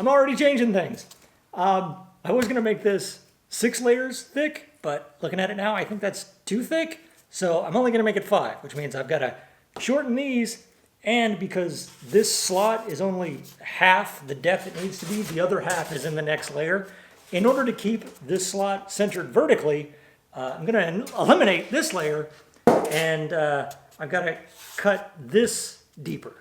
I'm already changing things. I was gonna make this 6 layers thick, but looking at it now, I think that's too thick. So I'm only gonna make it 5, which means I've gotta shorten these. And because this slot is only half the depth it needs to be, the other half is in the next layer. In order to keep this slot centered vertically, I'm gonna eliminate this layer, and I've gotta cut this deeper.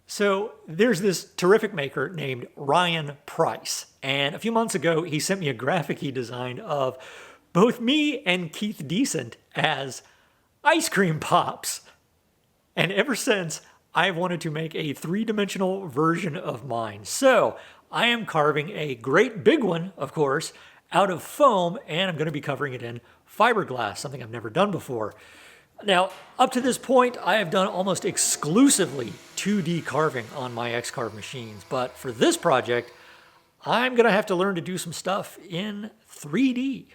So there's this terrific maker named Ryan Price. And a few months ago, he sent me a graphic he designed of both me and Keith Decent as ice cream pops. And ever since, I've wanted to make a 3-dimensional version of mine. So I am carving a great big one, of course, out of foam, and I'm going to be covering it in fiberglass, something I've never done before. Now, up to this point, I have done almost exclusively 2D carving on my X-CARVE machines, but for this project, I'm going to have to learn to do some stuff in 3D.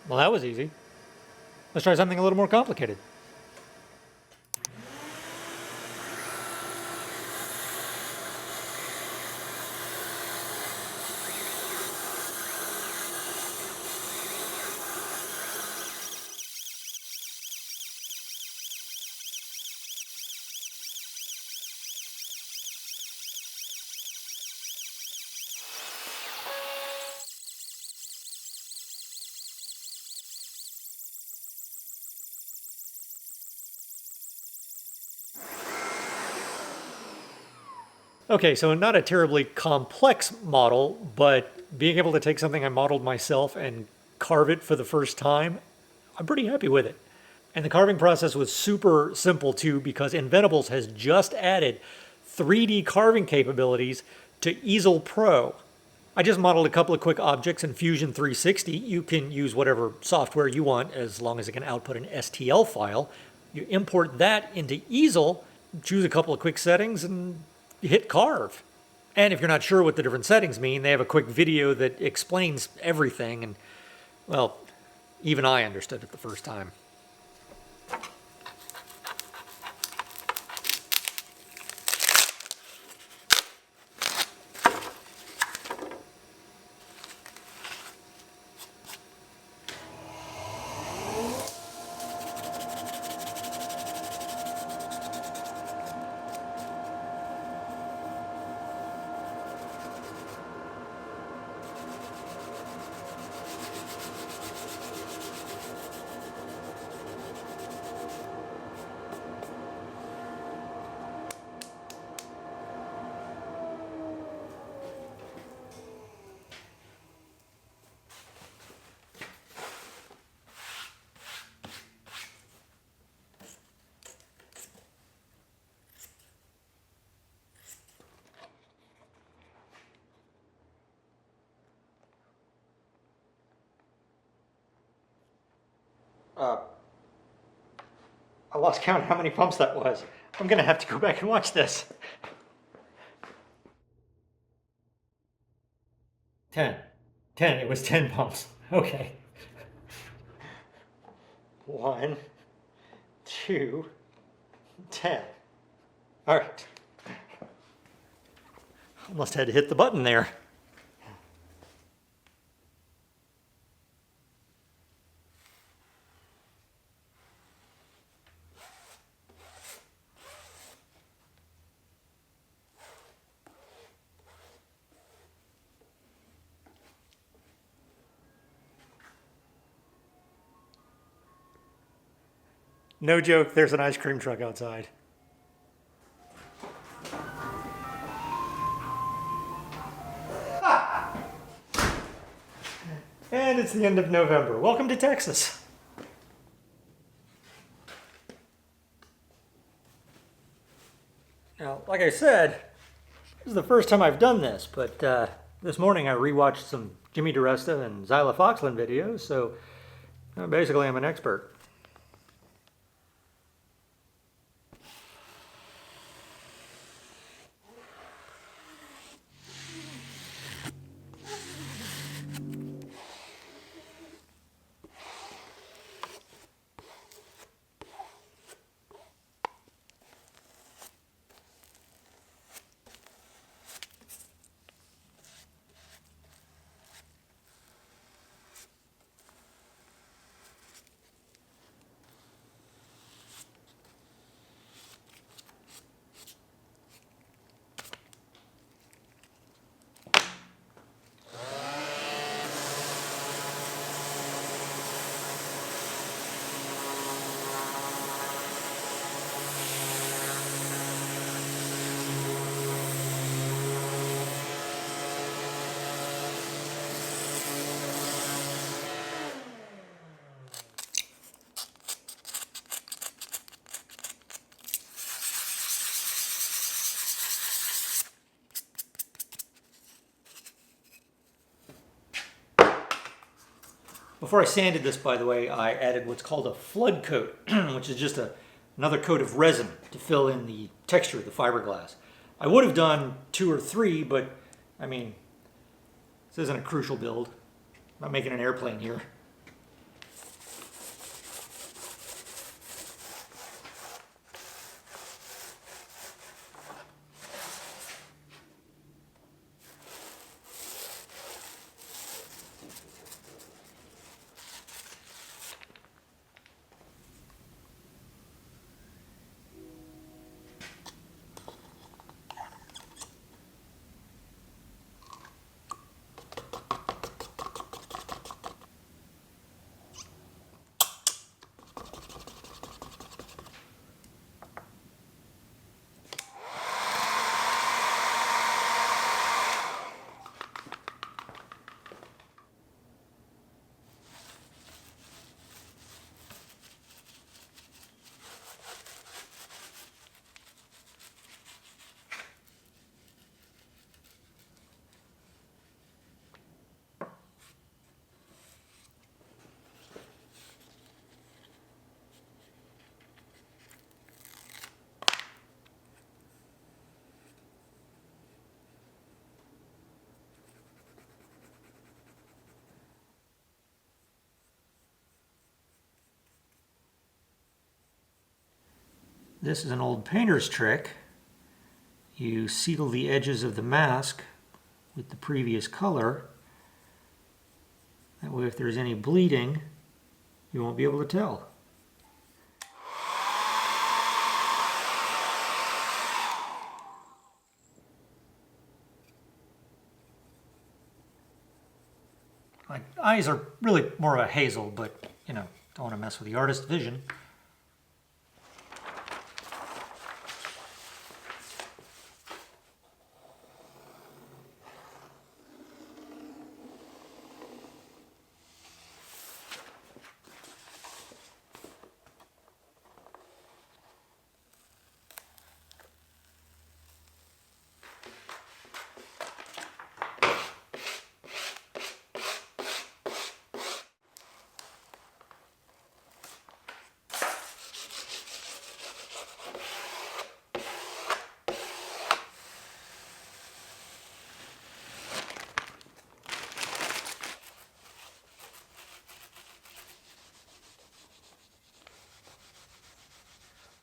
Well, that was easy. Let's try something a little more complicated. Okay, so not a terribly complex model, but being able to take something I modeled myself and carve it for the first time, I'm pretty happy with it. And the carving process was super simple too, because Inventables has just added 3D carving capabilities to Easel Pro. I just modeled a couple of quick objects in Fusion 360. You can use whatever software you want as long as it can output an STL file. You import that into Easel, choose a couple of quick settings, and hit carve. And if you're not sure what the different settings mean, they have a quick video that explains everything. And, well, Even I understood it the first time. I lost count of how many pumps that was. I'm gonna have to go back and watch this. 10. 10, it was 10 pumps. Okay. 1, 2, 10. All right. Almost had to hit the button there. No joke, there's an ice cream truck outside. And it's the end of November. Welcome to Texas. Now, like I said, this is the first time I've done this, but this morning I rewatched some Jimmy DiResta and Zyla Foxland videos, so basically I'm an expert. Before I sanded this, by the way, I added what's called a flood coat, which is just another coat of resin to fill in the texture of the fiberglass. I would have done 2 or 3, but I mean, this isn't a crucial build. I'm not making an airplane here. This is an old painter's trick. You seal the edges of the mask with the previous color. That way if there's any bleeding, you won't be able to tell. My eyes are really more of a hazel, but you know, don't want to mess with the artist's vision.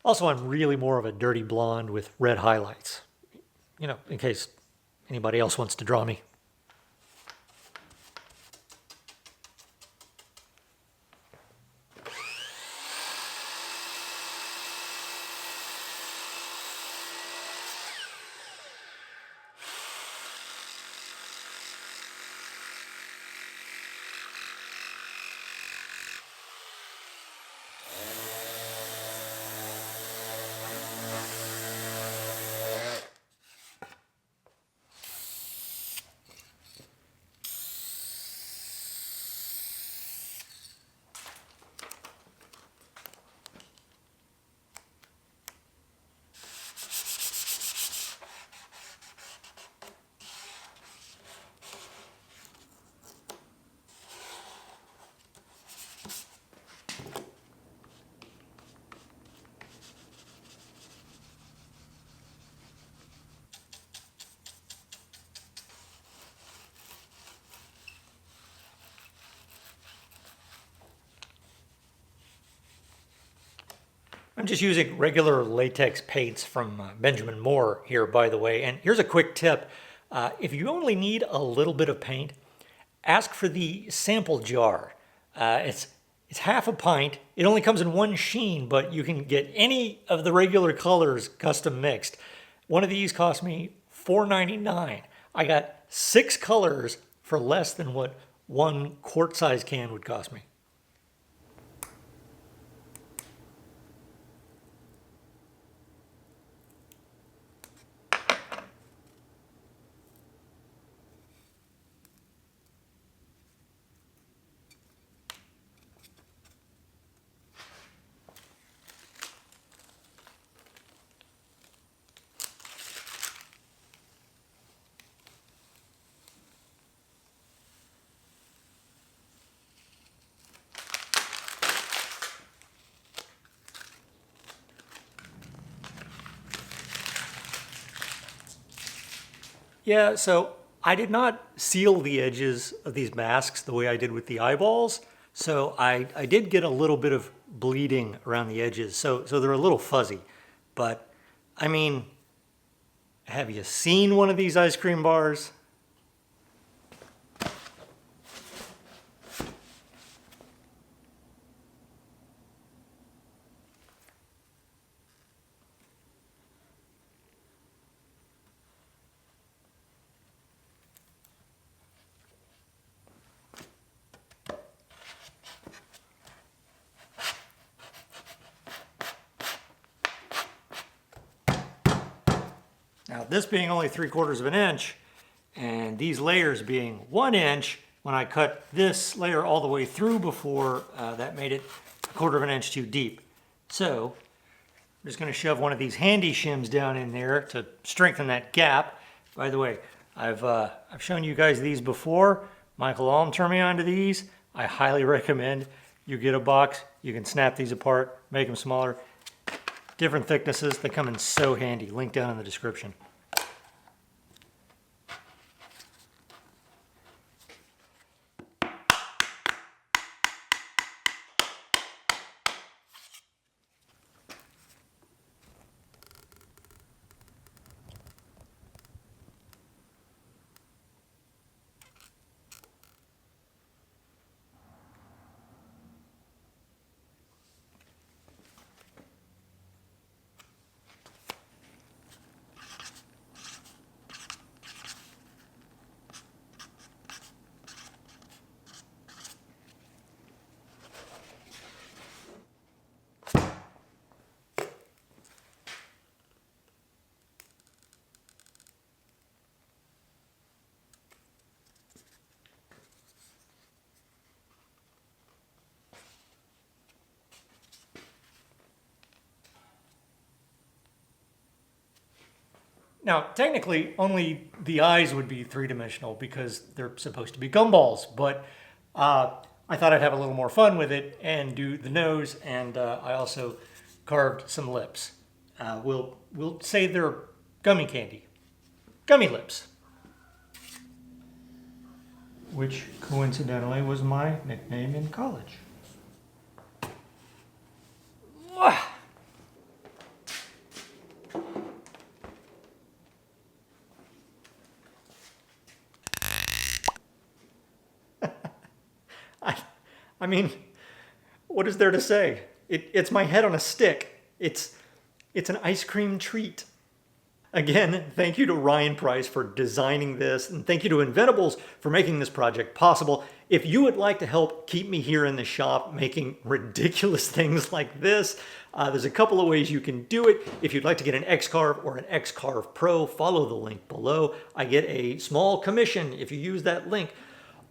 Also, I'm really more of a dirty blonde with red highlights. You know, in case anybody else wants to draw me. I'm just using regular latex paints from Benjamin Moore here, by the way. And here's a quick tip. If you only need a little bit of paint, ask for the sample jar. It's half a pint. It only comes in one sheen, but you can get any of the regular colors custom mixed. One of these cost me $4.99. I got 6 colors for less than what one quart-size can would cost me. Yeah, so I did not seal the edges of these masks the way I did with the eyeballs. So I did get a little bit of bleeding around the edges. So they're a little fuzzy. But I mean, have you seen one of these ice cream bars? Now this being only 3/4 of an inch and these layers being 1 inch, when I cut this layer all the way through before, that made it 1/4 of an inch too deep. So I'm just going to shove one of these handy shims down in there to strengthen that gap. By the way, I've shown you guys these before. Michael Alm turned me on to these. I highly recommend you get a box. You can snap these apart, make them smaller. Different thicknesses, they come in so handy. Link down in the description. Now, technically, only the eyes would be three-dimensional because they're supposed to be gumballs, but I thought I'd have a little more fun with it and do the nose, and I also carved some lips. We'll say they're gummy candy. Gummy lips. Which, coincidentally, was my nickname in college. I mean, what is there to say? It's my head on a stick. It's an ice cream treat. Again, thank you to Ryan Price for designing this, and thank you to Inventables for making this project possible. If you would like to help keep me here in the shop making ridiculous things like this, there's a couple of ways you can do it. If you'd like to get an X-CARVE or an X-CARVE Pro, follow the link below. I get a small commission if you use that link.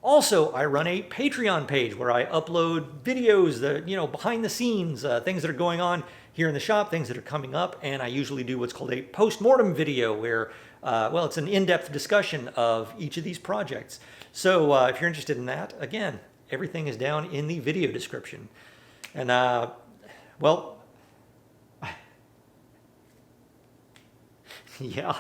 Also, I run a Patreon page where I upload videos, behind the scenes, things that are going on here in the shop, things that are coming up, and I usually do what's called a post-mortem video where, it's an in-depth discussion of each of these projects. So if you're interested in that, again, everything is down in the video description. And, yeah.